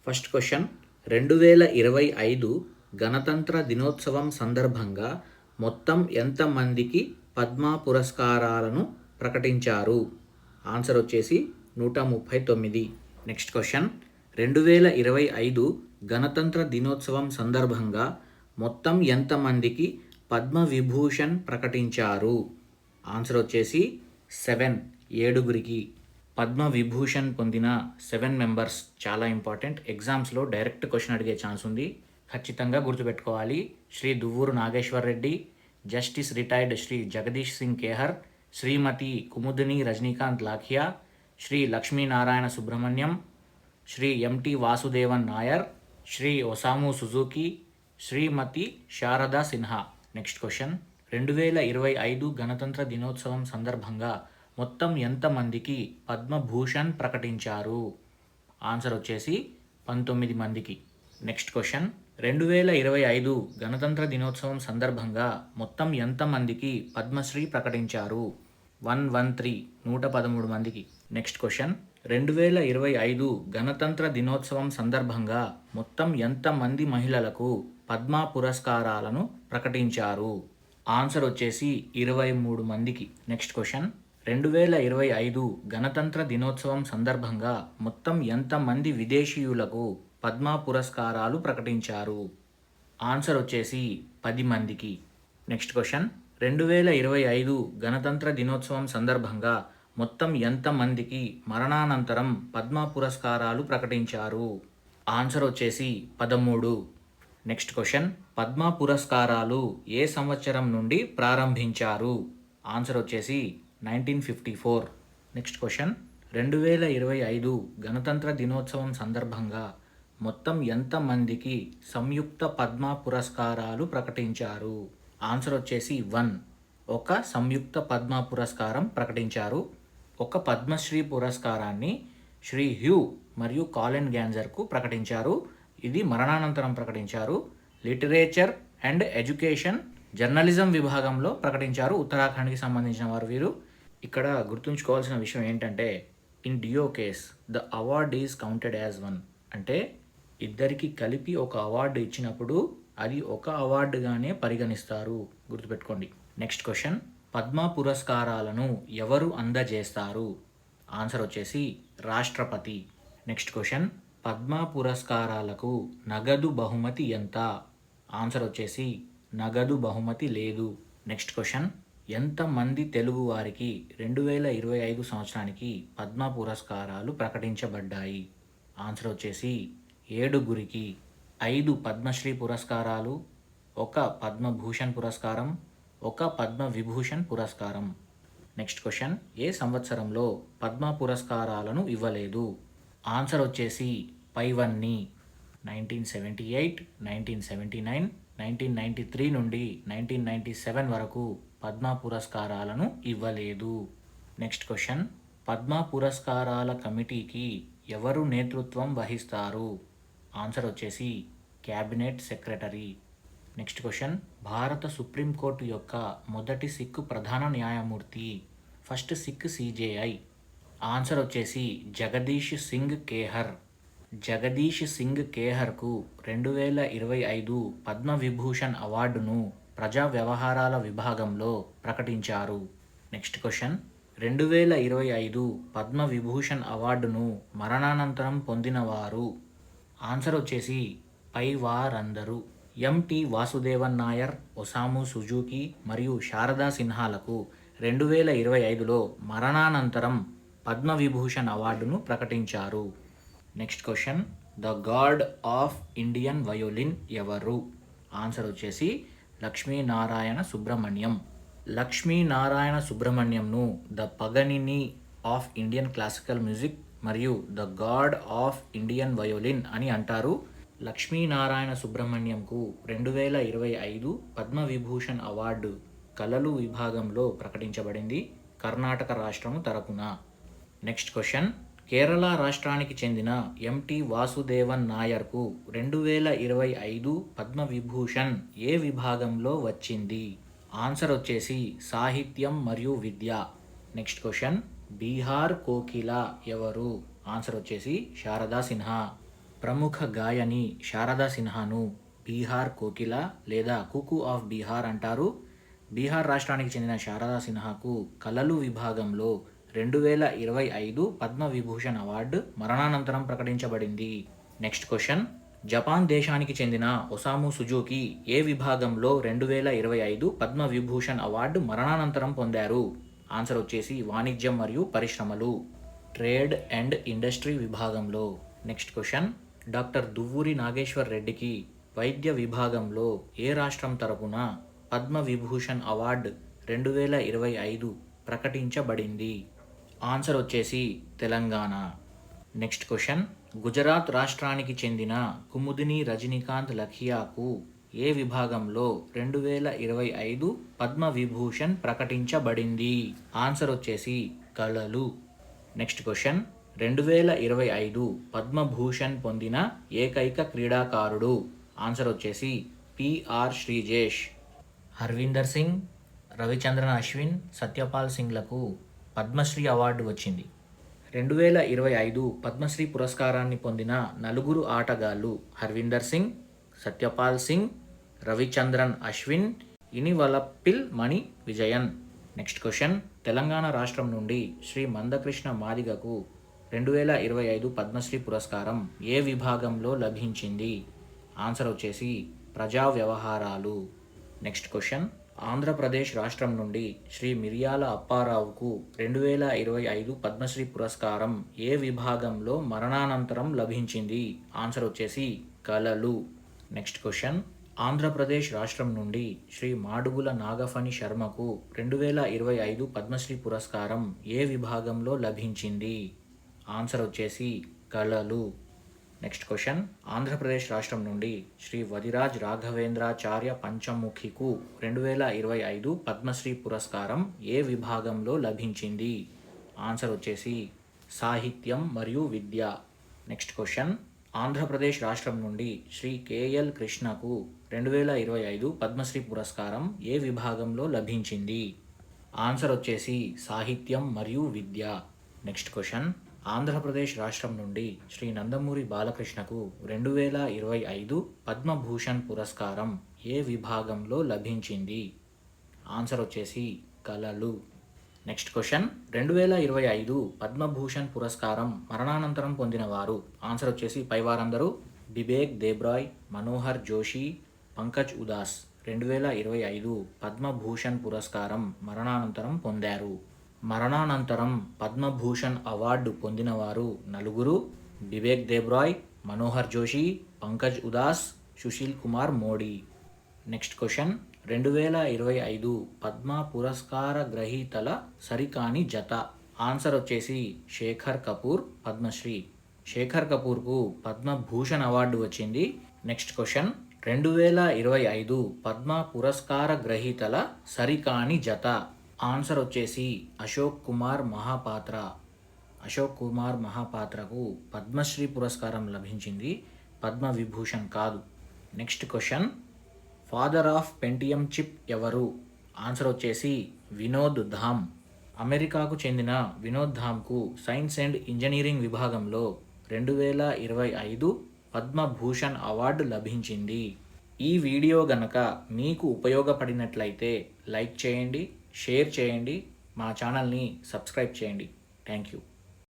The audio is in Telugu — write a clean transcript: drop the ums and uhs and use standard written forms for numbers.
ఫస్ట్ క్వశ్చన్ 2025 గణతంత్ర దినోత్సవం సందర్భంగా మొత్తం ఎంతమందికి పద్మ పురస్కారాలను ప్రకటించారు? ఆన్సర్ వచ్చేసి 139. నెక్స్ట్ క్వశ్చన్ 2025 గణతంత్ర దినోత్సవం సందర్భంగా మొత్తం ఎంతమందికి పద్మ విభూషణ్ ప్రకటించారు? ఆన్సర్ వచ్చేసి 7, 7గురికి. పద్మ విభూషణ్ పొందిన 7 మెంబర్స్ చాలా ఇంపార్టెంట్. ఎగ్జామ్స్లో డైరెక్ట్ క్వశ్చన్ అడిగే ఛాన్స్ ఉంది, ఖచ్చితంగా గుర్తుపెట్టుకోవాలి. శ్రీ దువ్వూరు నాగేశ్వర్ రెడ్డి, జస్టిస్ రిటైర్డ్ శ్రీ జగదీష్ సింగ్ కేహర్, శ్రీమతి కుముదిని రజనీకాంత్ లాఖియా, శ్రీ లక్ష్మీనారాయణ సుబ్రహ్మణ్యం, శ్రీ ఎంటి వాసుదేవన్ నాయర్, శ్రీ ఒసాము సుజుకి, శ్రీమతి శారదా సిన్హా. నెక్స్ట్ క్వశ్చన్ 2025 గణతంత్ర దినోత్సవం సందర్భంగా మొత్తం ఎంతమందికి పద్మభూషణ్ ప్రకటించారు? ఆన్సర్ వచ్చేసి 19 మందికి. నెక్స్ట్ క్వశ్చన్ 2025 గణతంత్ర దినోత్సవం సందర్భంగా మొత్తం ఎంతమందికి పద్మశ్రీ ప్రకటించారు? 113, 113 మందికి. నెక్స్ట్ క్వశ్చన్ 2025 గణతంత్ర దినోత్సవం సందర్భంగా మొత్తం ఎంతమంది మహిళలకు పద్మ పురస్కారాలను ప్రకటించారు? ఆన్సర్ వచ్చేసి 23 మందికి. నెక్స్ట్ క్వశ్చన్ 2025 గణతంత్ర దినోత్సవం సందర్భంగా మొత్తం ఎంతమంది విదేశీయులకు పద్మ పురస్కారాలు ప్రకటించారు? ఆన్సర్ వచ్చేసి 10 మందికి. నెక్స్ట్ క్వశ్చన్ 2025 గణతంత్ర దినోత్సవం సందర్భంగా మొత్తం ఎంతమందికి మరణానంతరం పద్మ పురస్కారాలు ప్రకటించారు? ఆన్సర్ వచ్చేసి 13. నెక్స్ట్ క్వశ్చన్ పద్మ పురస్కారాలు ఏ సంవత్సరం నుండి ప్రారంభించారు? ఆన్సర్ వచ్చేసి 1954. నెక్స్ట్ క్వశ్చన్ 2025 గణతంత్ర దినోత్సవం సందర్భంగా మొత్తం ఎంతమందికి సంయుక్త పద్మ పురస్కారాలు ప్రకటించారు? ఆన్సర్ వచ్చేసి 1. ఒక సంయుక్త పద్మ పురస్కారం ప్రకటించారు. ఒక పద్మశ్రీ పురస్కారాన్ని శ్రీ హ్యూ మరియు కాలిన్ గ్యాన్జర్కు ప్రకటించారు. ఇది మరణానంతరం ప్రకటించారు. లిటరేచర్ అండ్ ఎడ్యుకేషన్ జర్నలిజం విభాగంలో ప్రకటించారు. ఉత్తరాఖండ్కి సంబంధించిన వారు వీరు. ఇక్కడ గుర్తుంచుకోవాల్సిన విషయం ఏంటంటే in duo case the award is counted as 1. అంటే ఇద్దరికి కలిపి ఒక అవార్డు ఇచ్చినప్పుడు అది ఒక అవార్డుగానే పరిగణిస్తారు, గుర్తుపెట్టుకోండి. నెక్స్ట్ క్వశ్చన్ పద్మ పురస్కారాలను ఎవరు అందజేస్తారు? ఆన్సర్ వచ్చేసి రాష్ట్రపతి. నెక్స్ట్ క్వశ్చన్ పద్మ పురస్కారాలకు నగదు బహుమతి ఎంత? ఆన్సర్ వచ్చేసి నగదు బహుమతి లేదు. నెక్స్ట్ క్వశ్చన్ ఎంతమంది తెలుగు వారికి 2025 సంవత్సరానికి పద్మ పురస్కారాలు ప్రకటించబడ్డాయి? ఆన్సర్ వచ్చేసి 7గురికి. 5 పద్మశ్రీ పురస్కారాలు, ఒక పద్మభూషణ్ పురస్కారం, ఒక పద్మ విభూషణ్ పురస్కారం. నెక్స్ట్ క్వశ్చన్ ఏ సంవత్సరంలో పద్మ పురస్కారాలను ఇవ్వలేదు? ఆన్సర్ వచ్చేసి పైవన్నీ 1978, 1979, 1993 నుండి 1997 వరకు పద్మ పురస్కారాలను ఇవ్వలేదు. నెక్స్ట్ క్వశ్చన్ పద్మ పురస్కారాల కమిటీకి ఎవరు నేతృత్వం వహిస్తారు? ఆన్సర్ వచ్చేసి క్యాబినెట్ సెక్రటరీ. నెక్స్ట్ క్వశ్చన్ భారత సుప్రీంకోర్టు యొక్క మొదటి సిక్కు ప్రధాన న్యాయమూర్తి, ఫస్ట్ సిక్ సిజేఐ. ఆన్సర్ వచ్చేసి జగదీష్ సింగ్ కేహర్. జగదీష్ సింగ్ కేహర్కు 2025 పద్మ విభూషణ్ అవార్డును ప్రజా వ్యవహారాల విభాగంలో ప్రకటించారు. నెక్స్ట్ క్వశ్చన్ 2025 పద్మ విభూషణ్ అవార్డును మరణానంతరం పొందినవారు? ఆన్సర్ వచ్చేసి పై వారందరూ. ఎంటి వాసుదేవన్ నాయర్, ఒసాము సుజుకి మరియు శారదా సిన్హాలకు 2025లో మరణానంతరం పద్మ విభూషణ్ అవార్డును ప్రకటించారు. Next question the god of Indian violin ఎవరు? ఆన్సర్ వచ్చేసి లక్ష్మీనారాయణ సుబ్రహ్మణ్యం. లక్ష్మీనారాయణ సుబ్రహ్మణ్యంను the Paganini of Indian classical music మరియు the god of Indian violin అని అంటారు. లక్ష్మీనారాయణ సుబ్రహ్మణ్యంకు 2025 పద్మ విభూషణ్ అవార్డు కళలు విభాగంలో ప్రకటించబడింది, కర్ణాటక రాష్ట్రము తరపున. నెక్స్ట్ క్వశ్చన్ కేరళ రాష్ట్రానికి చెందిన ఎంటి వాసుదేవన్ నాయర్కు 2025 పద్మ విభూషణ్ ఏ విభాగంలో వచ్చింది? ఆన్సర్ వచ్చేసి సాహిత్యం మరియు విద్య. నెక్స్ట్ క్వశ్చన్ బీహార్ కోకిల ఎవరు? ఆన్సర్ వచ్చేసి శారదా సిన్హా. ప్రముఖ గాయని శారదా సిన్హాను బీహార్ కోకిల లేదా కుకు ఆఫ్ బీహార్ అంటారు. బీహార్ రాష్ట్రానికి చెందిన శారదా సిన్హాకు కళలు విభాగంలో 2025 పద్మవిభూషణ్ అవార్డు మరణానంతరం ప్రకటించబడింది. Next question. జపాన్ దేశానికి చెందిన ఒసాము సుజుకి ఏ విభాగంలో 2025 పద్మవిభూషణ్ అవార్డు మరణానంతరం పొందారు? ఆన్సర్ వచ్చేసి వాణిజ్యం మరియు పరిశ్రమలు, ట్రేడ్ అండ్ ఇండస్ట్రీ విభాగంలో. Next question. Doctor Duvvuri Nageswar రెడ్డికి వైద్య విభాగంలో ఏ రాష్ట్రం తరపున పద్మవిభూషణ్ అవార్డు 2025 ప్రకటించబడింది? ఆన్సర్ వచ్చేసి తెలంగాణ. Next question. గుజరాత్ రాష్ట్రానికి చెందిన కుముదిని రజనీకాంత్ లఖియాకు ఏ విభాగంలో 2025 పద్మవిభూషణ్ ప్రకటించబడింది? ఆన్సర్ వచ్చేసి కళలు. Next question. 2025 పద్మభూషణ్ పొందిన ఏకైక క్రీడాకారుడు? ఆన్సర్ వచ్చేసి పిఆర్ శ్రీజేష్. హర్వీందర్ సింగ్, రవిచంద్రన్ అశ్విన్, సత్యపాల్ సింగ్లకు పద్మశ్రీ అవార్డు వచ్చింది. 2025 పద్మశ్రీ పురస్కారాన్ని పొందిన నలుగురు ఆటగాళ్లు హర్వీందర్ సింగ్, సత్యపాల్ సింగ్, రవిచంద్రన్ అశ్విన్, ఇనివలప్పిల్ మణి విజయన్. Next question. తెలంగాణ రాష్ట్రం నుండి శ్రీ మందకృష్ణ మాదిగకు 2025 పద్మశ్రీ పురస్కారం ఏ విభాగంలో లభించింది? ఆన్సర్ వచ్చేసి ప్రజా వ్యవహారాలు. Next question. ఆంధ్రప్రదేశ్ రాష్ట్రం నుండి శ్రీ మిరియాల అప్పారావుకు 2025 పద్మశ్రీ పురస్కారం ఏ విభాగంలో మరణానంతరం లభించింది? ఆన్సర్ వచ్చేసి కళలు. Next question. ఆంధ్రప్రదేశ్ రాష్ట్రం నుండి శ్రీ మాడుగుల నాగఫణి శర్మకు 2025 పద్మశ్రీ పురస్కారం ఏ విభాగంలో లభించింది? ఆన్సర్ వచ్చేసి కళలు. Next question. ఆంధ్రప్రదేశ్ రాష్ట్రం నుండి శ్రీ వదిరాజ్ రాఘవేంద్రాచార్య పంచముఖికు 2025 పద్మశ్రీ పురస్కారం ఏ విభాగంలో లభించింది? ఆన్సర్ వచ్చేసి సాహిత్యం మరియు విద్య. Next question. ఆంధ్రప్రదేశ్ రాష్ట్రం నుండి శ్రీ కేఎల్ కృష్ణకు 2025 పద్మశ్రీ పురస్కారం ఏ విభాగంలో లభించింది? ఆన్సర్ వచ్చేసి సాహిత్యం మరియు విద్య. Next question. ఆంధ్రప్రదేశ్ రాష్ట్రం నుండి శ్రీ నందమూరి బాలకృష్ణకు 2025 పద్మభూషణ్ పురస్కారం ఏ విభాగంలో లభించింది? ఆన్సర్ వచ్చేసి కళలు. Next question. 2025 పద్మభూషణ్ పురస్కారం మరణానంతరం పొందిన వారు? ఆన్సర్ వచ్చేసి పైవారందరూ బిబేక్ దేబ్రాయ్, మనోహర్ జోషి, పంకజ్ ఉదాస్ 2025 పద్మభూషణ్ పురస్కారం మరణానంతరం పొందారు. మరణానంతరం పద్మభూషణ్ అవార్డు పొందినవారు నలుగురు: బిబేక్ దేబ్రాయ్, మనోహర్ జోషి, పంకజ్ ఉదాస్, సుశీల్ కుమార్ మోడీ. Next question. 2025 పద్మ పురస్కార గ్రహీతల సరికాని జత? ఆన్సర్ వచ్చేసి శేఖర్ కపూర్, పద్మశ్రీ. శేఖర్ కపూర్కు పద్మభూషణ్ అవార్డు వచ్చింది. Next question. 2025 పద్మ పురస్కార గ్రహీతల సరికాని జత? ఆన్సర్ వచ్చేసి అశోక్ కుమార్ మహాపాత్ర. అశోక్ కుమార్ మహాపాత్రకు పద్మశ్రీ పురస్కారం లభించింది, పద్మవిభూషణ్ కాదు. Next question. Father of Pentium chip ఎవరు? ఆన్సర్ వచ్చేసి వినోద్ ధామ్. అమెరికాకు చెందిన వినోద్ ధామ్కు సైన్స్ అండ్ ఇంజనీరింగ్ విభాగంలో 2025 పద్మభూషణ్ అవార్డు లభించింది. ఈ వీడియో గనక మీకు ఉపయోగపడినట్లయితే లైక్ చేయండి, షేర్ చేయండి, మా ఛానల్ని సబ్స్క్రైబ్ చేయండి. Thank you.